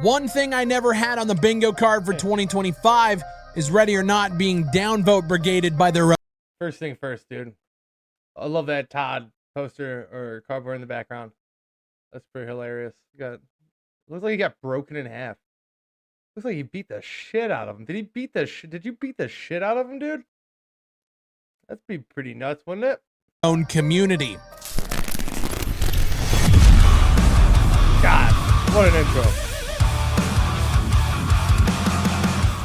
One thing I never had on the bingo card for 2025 is Ready or Not being downvote brigaded by their own. First thing first, dude. I love that Todd poster or cardboard in the background. That's pretty hilarious. Looks like he got broken in half. Looks like he beat the shit out of him. Did you beat the shit out of him, dude? That'd be pretty nuts, wouldn't it? Own community. God, what an intro.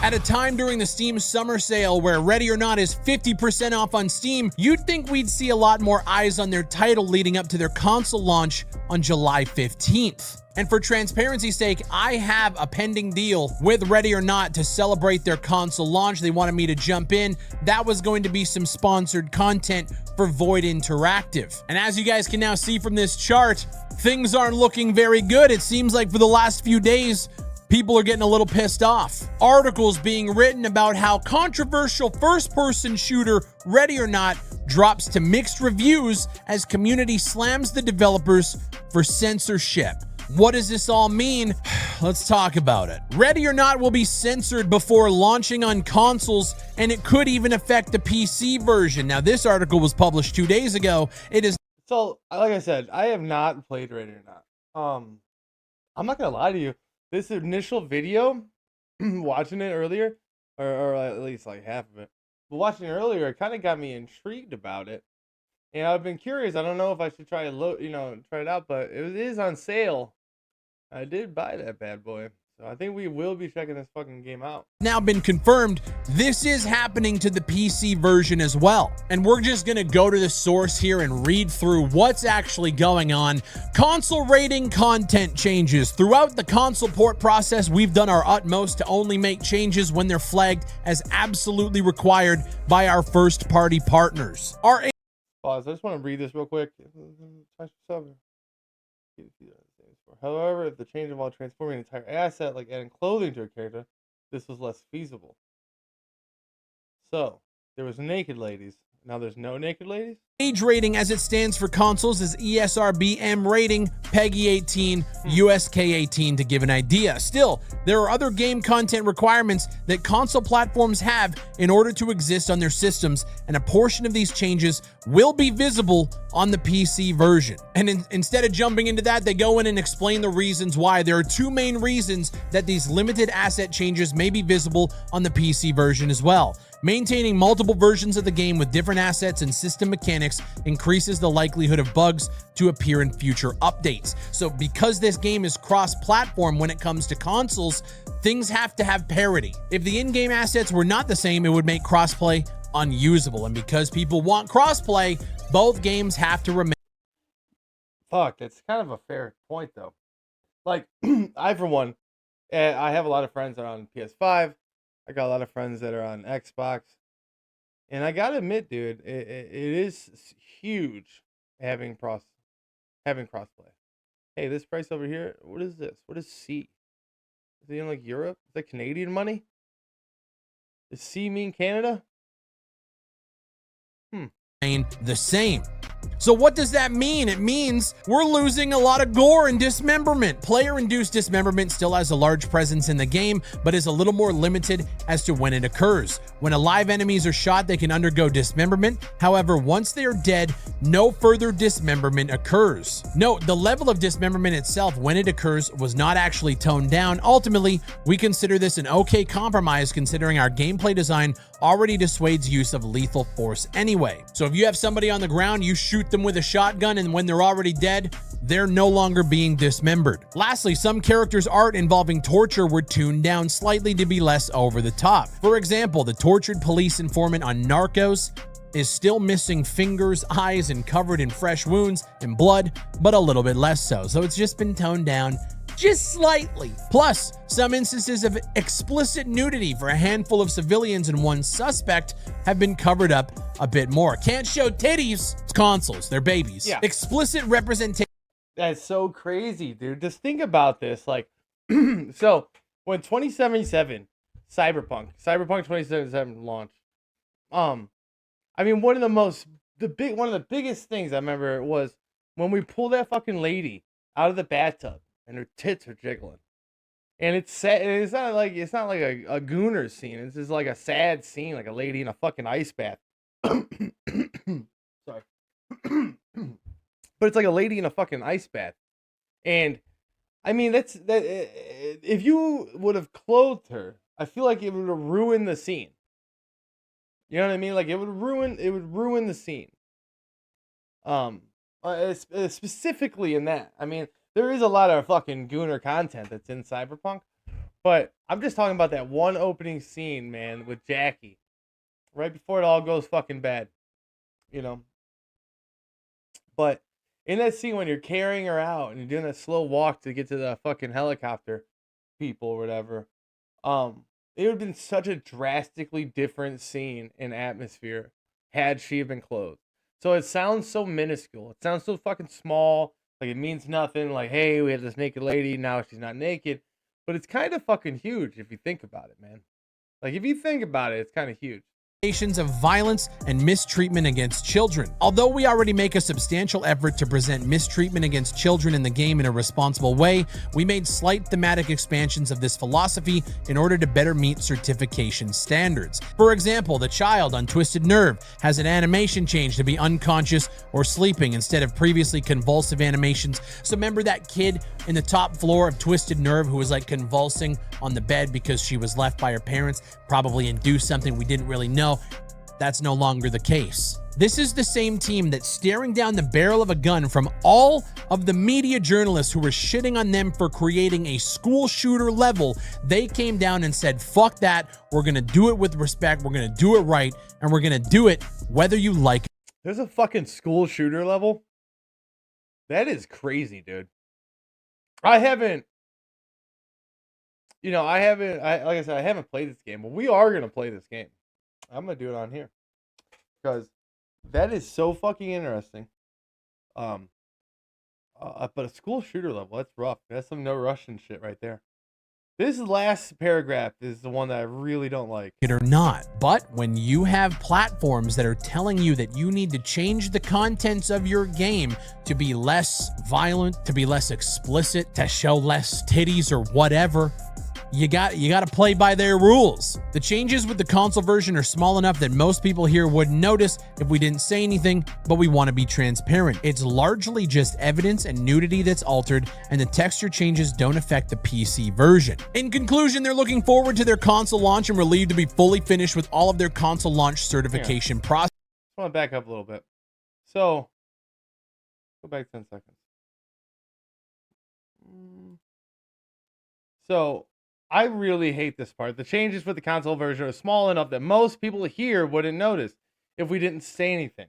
At a time during the Steam summer sale where Ready or Not is 50% off on Steam, you'd think we'd see a lot more eyes on their title leading up to their console launch on July 15th. And for transparency's sake, I have a pending deal with Ready or Not to celebrate their console launch. They wanted me to jump in. That was going to be some sponsored content for Void Interactive. And as you guys can now see from this chart, things aren't looking very good. It seems like for the last few days, people are getting a little pissed off. Articles being written about how controversial first-person shooter Ready or Not drops to mixed reviews as community slams the developers for censorship. What does this all mean? Let's talk about it. Ready or Not will be censored before launching on consoles, and it could even affect the PC version. Now, this article was published 2 days ago. It is So, like I said, I have not played Ready or Not. I'm not gonna lie to you. This initial video, watching it earlier, or at least like half of it, but watching it earlier, it kind of got me intrigued about it, and I've been curious. I don't know if I should try it out, but it is on sale. I did buy that bad boy, so I think we will be checking this fucking game out. now been confirmed this is happening to the PC version as well. And we're just gonna go to the source here and read through what's actually going on. Console rating content changes. Throughout the console port process, we've done our utmost to only make changes when they're flagged as absolutely required by our first party partners. Our Pause. I just want to read this real quick. However, if the change involved transforming an entire asset, like adding clothing to a character, this was less feasible. So, there was naked ladies. Now there's no naked ladies? age rating, as it stands for consoles, is ESRB M rating, PEGI 18, USK 18 to give an idea. Still, there are other game content requirements that console platforms have in order to exist on their systems, and a portion of these changes will be visible on the PC version. And instead of jumping into that, they go in and explain the reasons why. There are two main reasons that these limited asset changes may be visible on the PC version as well. Maintaining multiple versions of the game with different assets and system mechanics increases the likelihood of bugs to appear in future updates. So because this game is cross-platform when it comes to consoles, things have to have parity. If the in-game assets were not the same, it would make crossplay unusable. And because people want crossplay, both games have to remain. Fuck, that's kind of a fair point, though. Like, I, for one, I have a lot of friends that are on PS5. I got a lot of friends that are on Xbox. And I gotta admit, dude, it is huge having crossplay. Hey, this price over here, what is this? What is C? Is it in like Europe? Is that Canadian money? Does C mean Canada? The same. So what does that mean? It means we're losing a lot of gore and dismemberment. Player-induced dismemberment still has a large presence in the game, but is a little more limited as to when it occurs. When alive enemies are shot, they can undergo dismemberment. However, once they are dead, no further dismemberment occurs. Note, the level of dismemberment itself when it occurs was not actually toned down. Ultimately, we consider this an okay compromise considering our gameplay design already dissuades use of lethal force anyway. So if you have somebody on the ground, you shoot them with a shotgun, and when they're already dead, they're no longer being dismembered. Lastly, some characters' art involving torture were tuned down slightly to be less over the top. For example, the tortured police informant on Narcos is still missing fingers, eyes, and covered in fresh wounds and blood, but a little bit less so. So it's just been toned down just slightly. Plus, some instances of explicit nudity for a handful of civilians and one suspect have been covered up a bit more. Can't show titties. It's consoles. They're babies. Yeah. Explicit representation. That's so crazy, dude. Just think about this. Like, so when 2077 Cyberpunk 2077 launched, I mean, one of the biggest things I remember was when we pulled that fucking lady out of the bathtub and her tits are jiggling. And it's sad. It's not like a gooner scene. It's just like a sad scene, like a lady in a fucking ice bath. Sorry. But it's like a lady in a fucking ice bath. And I mean, if you would have clothed her, I feel like it would have ruined the scene. You know what I mean? Like it would ruin the scene. Specifically in that. I mean, there is a lot of fucking gooner content that's in Cyberpunk, but I'm just talking about that one opening scene, man, with Jackie, right before it all goes fucking bad, you know. But in that scene when you're carrying her out and you're doing that slow walk to get to the fucking helicopter people or whatever, it would have been such a drastically different scene and atmosphere had she been clothed. So it sounds so minuscule. It sounds so fucking small. Like it means nothing. Like, hey, we had this naked lady. Now she's not naked. But it's kind of fucking huge if you think about it, man. Like if you think about it, it's kind of huge. Of violence and mistreatment against children. Although we already make a substantial effort to present mistreatment against children in the game in a responsible way, we made slight thematic expansions of this philosophy in order to better meet certification standards. For example, the child on Twisted Nerve has an animation change to be unconscious or sleeping instead of previously convulsive animations. So remember that kid in the top floor of Twisted Nerve who was like convulsing on the bed because she was left by her parents, probably induced something we didn't really know. That's no longer the case. This is the same team that's staring down the barrel of a gun from all of the media journalists who were shitting on them for creating a school shooter level. They came down and said, fuck that. We're going to do it with respect. We're going to do it right. And we're going to do it whether you like it. There's a fucking school shooter level? That is crazy, dude. I haven't played this game, but we are going to play this game. I'm going to do it on here because that is so fucking interesting. But a school shooter level, that's rough. That's some no Russian shit right there. This last paragraph is the one that I really don't like. It or not. But when you have platforms that are telling you that you need to change the contents of your game to be less violent, to be less explicit, to show less titties or whatever, you got to play by their rules. The changes with the console version are small enough that most people here wouldn't notice if we didn't say anything, but we want to be transparent. It's largely just evidence and nudity that's altered, and the texture changes don't affect the PC version. In conclusion, they're looking forward to their console launch and relieved to be fully finished with all of their console launch certification process. I want to back up a little bit. So, go back 10 seconds. So, I really hate this part. The changes for the console version are small enough that most people here wouldn't notice if we didn't say anything.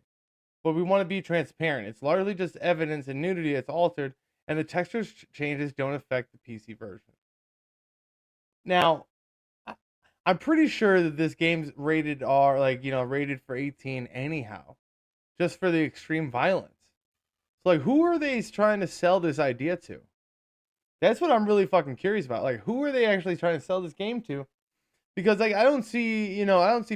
But we want to be transparent. It's largely just evidence and nudity that's altered, and the texture changes don't affect the PC version. Now, I'm pretty sure that this game's rated R, rated for 18 anyhow, just for the extreme violence. So, like, who are they trying to sell this idea to? That's what I'm really fucking curious about. Like, who are they actually trying to sell this game to? Because, like, I don't see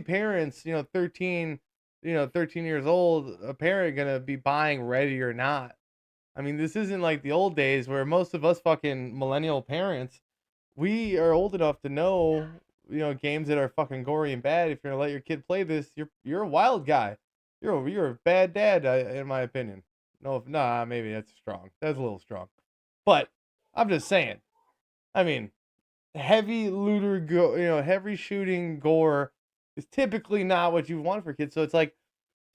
parents, 13 years old, a parent gonna be buying Ready or Not. I mean, this isn't like the old days where most of us fucking millennial parents, we are old enough to know, games that are fucking gory and bad. If you're gonna let your kid play this, you're a wild guy. You're a bad dad, in my opinion. Maybe that's strong. That's a little strong, but I'm just saying. I mean, heavy looter, heavy shooting gore is typically not what you want for kids. So it's like,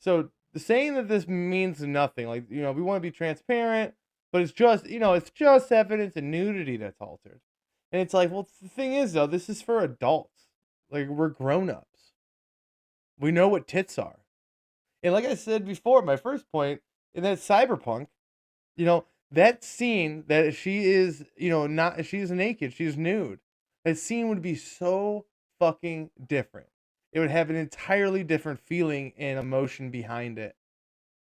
the saying that this means nothing. Like, we want to be transparent, but it's just evidence and nudity that's altered. And it's like, well, the thing is though, this is for adults. Like, we're grown-ups. We know what tits are. And like I said before, my first point, in that Cyberpunk, that scene that she is, she's naked, she's nude. That scene would be so fucking different. It would have an entirely different feeling and emotion behind it.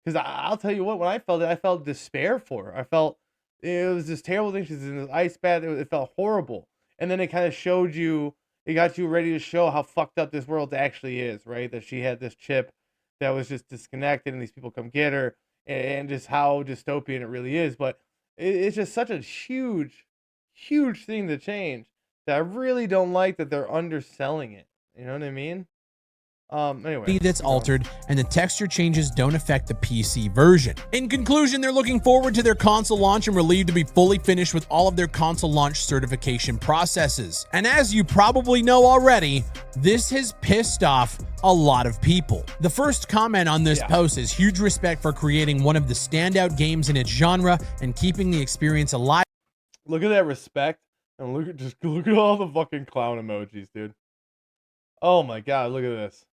Because I'll tell you what, when I felt it, I felt despair for her. I felt it was this terrible thing. She's in this ice bath. It felt horrible. And then it kind of showed you, it got you ready to show how fucked up this world actually is, right? That she had this chip that was just disconnected and these people come get her, and just how dystopian it really is. But it's just such a huge, huge thing to change. that I really don't like that they're underselling it. You know what I mean? Anyway, that's keep going. altered, and the texture changes don't affect the PC version. In conclusion, they're looking forward to their console launch and relieved to be fully finished with all of their console launch certification processes. And as you probably know already, this has pissed off a lot of people. The first comment on this post is huge respect for creating one of the standout games in its genre and keeping the experience alive. Look at that respect, and look at all the fucking clown emojis, dude. Oh my god, look at this.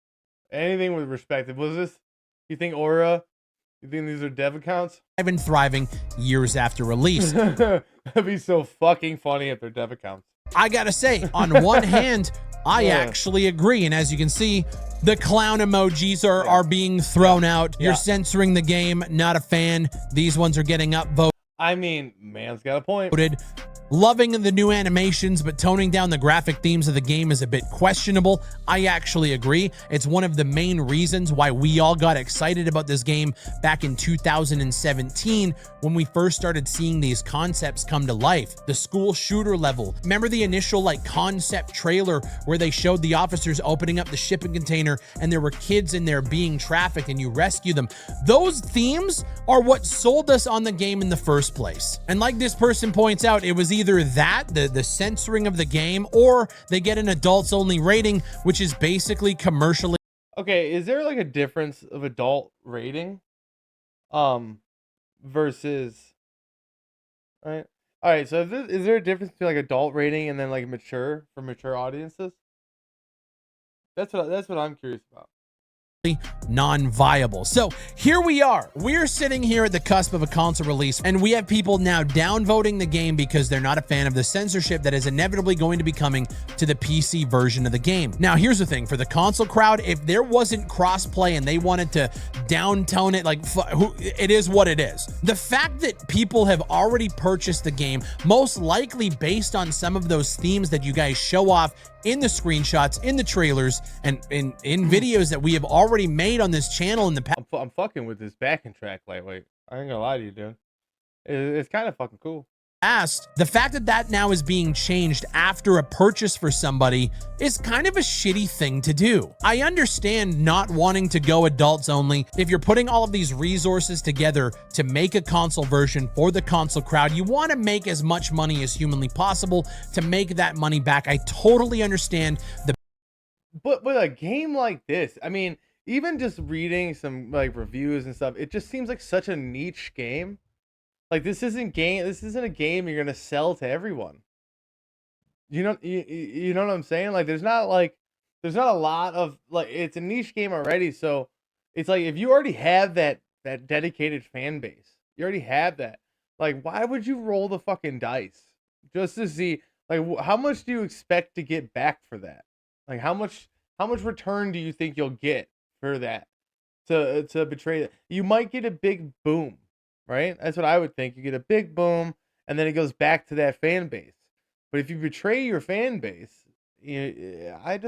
Anything with respect. Was this? You think Aura? You think these are dev accounts? And thriving years after release. That'd be so fucking funny if they're dev accounts. I gotta say, on one hand, I actually agree. And as you can see, the clown emojis are being thrown out. You're censoring the game. Not a fan. These ones are getting upvoted. I mean, man's got a point. Loving the new animations, but toning down the graphic themes of the game is a bit questionable. I actually agree. It's one of the main reasons why we all got excited about this game back in 2017 when we first started seeing these concepts come to life. The school shooter level. Remember the initial concept trailer where they showed the officers opening up the shipping container and there were kids in there being trafficked and you rescue them? Those themes are what sold us on the game in the first place. And like this person points out, it was either that, the censoring of the game, or they get an adults only rating, which is basically commercially. Okay, is there a difference of adult rating? Versus. All right, so is there a difference between adult rating and then mature for mature audiences? That's what I'm curious about. Non-viable. So here we are. We're sitting here at the cusp of a console release, and we have people now downvoting the game because they're not a fan of the censorship that is inevitably going to be coming to the PC version of the game. Now, here's the thing. For the console crowd, if there wasn't crossplay and they wanted to downtone it, it is what it is. The fact that people have already purchased the game, most likely based on some of those themes that you guys show off in the screenshots, in the trailers, and in videos that we have already made on this channel in the past. I'm fucking with this backing track lightweight. I ain't gonna lie to you, dude. It's kind of fucking cool. The fact that now is being changed after a purchase for somebody is kind of a shitty thing to do. I understand not wanting to go adults only. If you're putting all of these resources together to make a console version for the console crowd, you want to make as much money as humanly possible to make that money back. I totally understand but with a game like this, I mean, even just reading some reviews and stuff, it just seems like such a niche game. This isn't a game you're gonna sell to everyone. You know what I'm saying? There's not a lot of it's a niche game already, so it's if you already have that dedicated fan base, you already have that. Why would you roll the fucking dice just to see how much do you expect to get back for that? How much return do you think you'll get for that to betray that? You might get a big boom. Right? That's what I would think. You get a big boom, and then it goes back to that fan base. But if you betray your fan base, it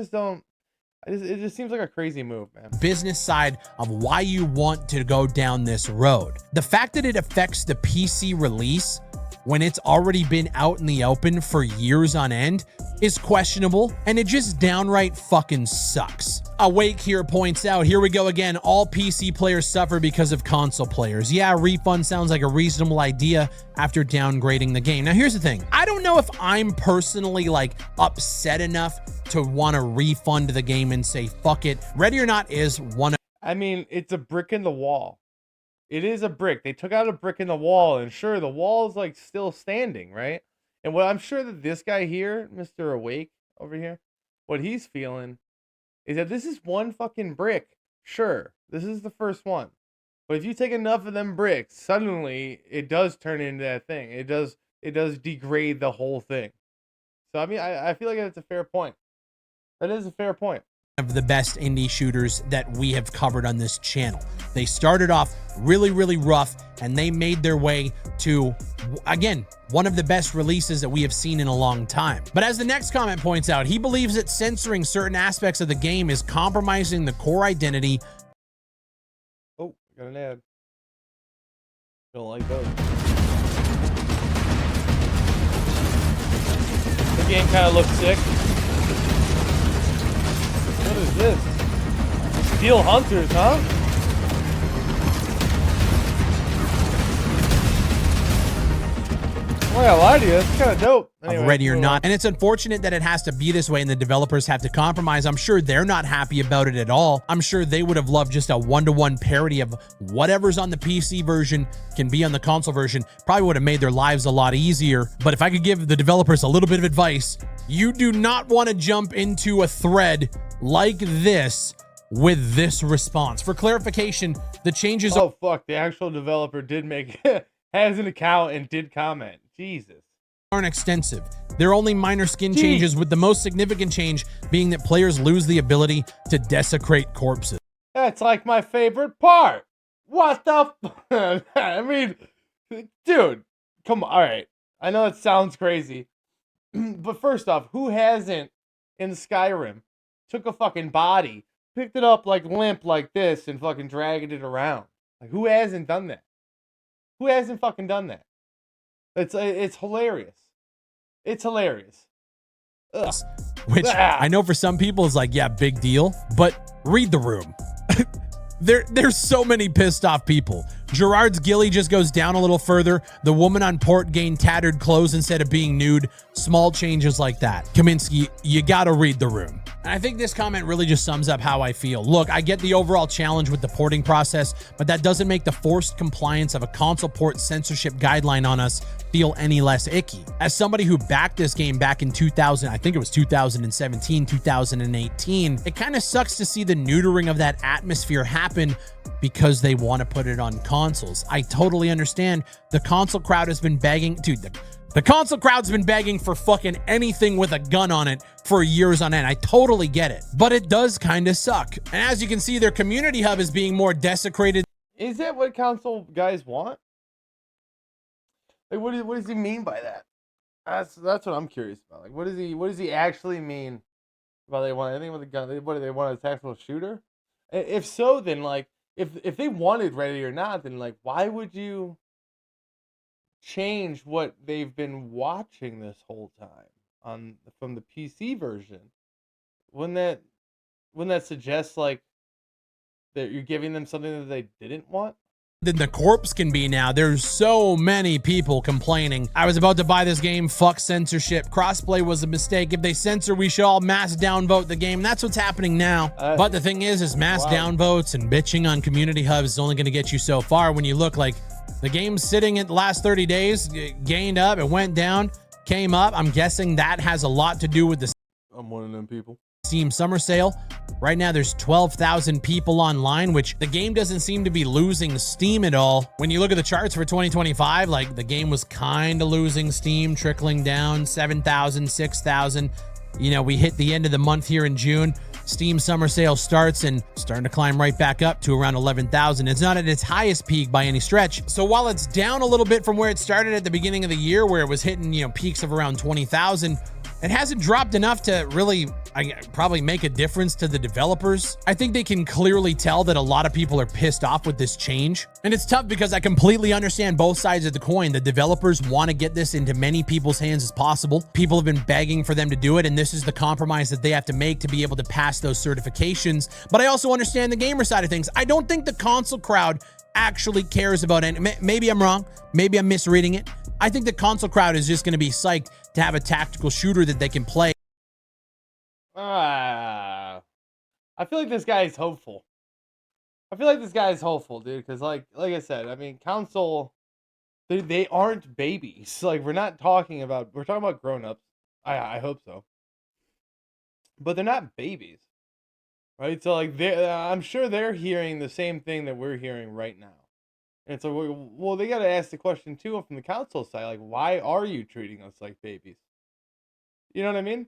just seems like a crazy move, man. Business side of why you want to go down this road. The fact that it affects the PC release when it's already been out in the open for years on end is questionable, and it just downright fucking sucks. Awake here points out, here we go again, all PC players suffer because of console players. Yeah, refund sounds like a reasonable idea after downgrading the game. Now here's the thing, I don't know if I'm personally upset enough to want to refund the game and say fuck it. Ready or Not is one of, I mean, it's a brick in the wall. It is a brick. They took out a brick in the wall, and sure, the wall is still standing, right? And what I'm sure that this guy here, Mr. Awake over here, what he's feeling is that this is one fucking brick. Sure, this is the first one. But if you take enough of them bricks, suddenly it does turn into that thing. It does degrade the whole thing. So I mean, I feel like that's a fair point. That is a fair point. Of the best indie shooters that we have covered on this channel. They started off really, really rough, and they made their way to, again, one of the best releases that we have seen in a long time. But as the next comment points out, he believes that censoring certain aspects of the game is compromising the core identity. Oh, got an ad. Don't like those. game kind of looks sick. What is this? Steel Hunters, huh? I'm not gonna lie to you, that's kind of dope. Anyway, ready or not. And it's unfortunate that it has to be this way and the developers have to compromise. I'm sure they're not happy about it at all. I'm sure they would have loved just a one-to-one parody of whatever's on the PC version can be on the console version. Probably would have made their lives a lot easier. But if I could give the developers a little bit of advice, you do not want to jump into a thread like this with this response. For clarification, the changes Oh fuck, the actual developer did make has an account and did comment. Jesus. Aren't extensive. They're only minor skin changes, with the most significant change being that players lose the ability to desecrate corpses. That's like my favorite part. What the I mean, dude, come on. All right. I know it sounds crazy. But first off, who hasn't in Skyrim took a fucking body, picked it up like limp like this and fucking dragged it around? Like, who hasn't done that? Who hasn't fucking done that? It's hilarious. It's hilarious. Ugh. Which I know for some people is like, yeah, big deal, but read the room. There's so many pissed off people. Gerard's ghillie just goes down a little further. The woman on port gained tattered clothes instead of being nude. Small changes like that. Kaminsky, you gotta read the room. And I think this comment really just sums up how I feel. Look, I get the overall challenge with the porting process, but that doesn't make the forced compliance of a console port censorship guideline on us feel any less icky. As somebody who backed this game back in 2000, I think it was 2017, 2018, it kind of sucks to see the neutering of that atmosphere happen because they want to put it on consoles. I totally understand. The console crowd has been begging, dude, the console crowd's been begging for fucking anything with a gun on it for years on end. I totally get it, but it does kind of suck. And as you can see, their community hub is being more desecrated. Is that what console guys want? Like, what does he mean by that? That's what I'm curious about. Like, what does he actually mean about they want anything with a gun? What do they want, a tactical shooter? If so, then like, if they wanted Ready or Not, then like, why would you change what they've been watching this whole time from the PC version? Wouldn't that suggest like that you're giving them something that they didn't want? Than the corpse can be now. There's so many people complaining. I was about to buy this game. Fuck censorship. Crossplay was a mistake. If they censor, we should all mass downvote the game. That's what's happening now. But the thing is mass downvotes and bitching on community hubs is only going to get you so far. When you look like the game's sitting at the last 30 days, gained up, it went down, came up. I'm guessing that has a lot to do with the I'm one of them people. Steam Summer Sale. Right now there's 12,000 people online, which the game doesn't seem to be losing steam at all. When you look at the charts for 2025, like the game was kind of losing steam, trickling down 7,000, 6,000. You know, we hit the end of the month here in June. Steam Summer Sale starts and starting to climb right back up to around 11,000. It's not at its highest peak by any stretch. So while it's down a little bit from where it started at the beginning of the year, where it was hitting, you know, peaks of around 20,000, it hasn't dropped enough to really probably make a difference to the developers. I think they can clearly tell that a lot of people are pissed off with this change. And it's tough because I completely understand both sides of the coin. The developers want to get this into many people's hands as possible. People have been begging for them to do it, and this is the compromise that they have to make to be able to pass those certifications. But I also understand the gamer side of things. I don't think the console crowd actually cares about it. Maybe I'm wrong. Maybe I'm misreading it. I think the console crowd is just going to be psyched to have a tactical shooter that they can play. I feel like this guy is hopeful. Dude, because like I said, I mean, console, they aren't babies. Like, we're talking about grown-ups. I hope so. But they're not babies, right? So like, I'm sure they're hearing the same thing that we're hearing right now. And so, well, they got to ask the question too from the console side, like, why are you treating us like babies? You know what I mean?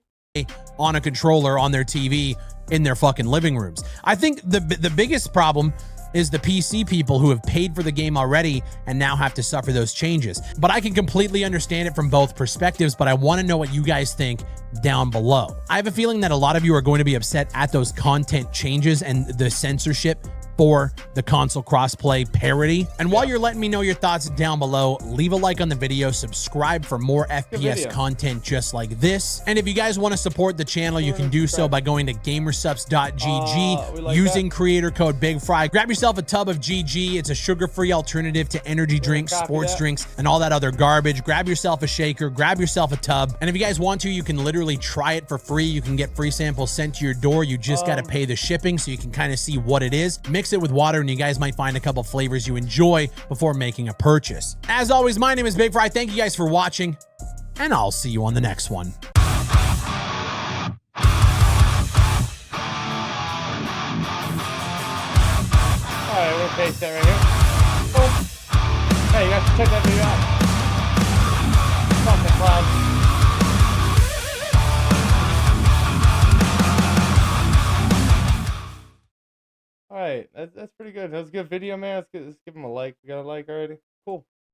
On a controller on their TV in their fucking living rooms. I think the biggest problem is the PC people who have paid for the game already and now have to suffer those changes. But I can completely understand it from both perspectives, but I want to know what you guys think down below. I have a feeling that a lot of you are going to be upset at those content changes and the censorship for the console crossplay parity. And while you're letting me know your thoughts down below, leave a like on the video, subscribe for more FPS content just like this. And if you guys want to support the channel, you can do so by going to gamersupps.gg, using creator code BigFry. Grab yourself a tub of GG. It's a sugar-free alternative to energy drinks, sports drinks, and all that other garbage. Grab yourself a shaker, grab yourself a tub. And if you guys want to, you can literally try it for free. You can get free samples sent to your door. You just got to pay the shipping so you can kind of see what it is. Mix it with water and you guys might find a couple flavors you enjoy before making a purchase. As always, my name is Big Fry. Thank you guys for watching, and I'll see you on the next one. Alright, we'll paste that right here. Boom. Hey, you guys should check that video out. Fucking cloud. Alright, that's pretty good. That was a good video, man. Let's give him a like. We got a like already? Cool.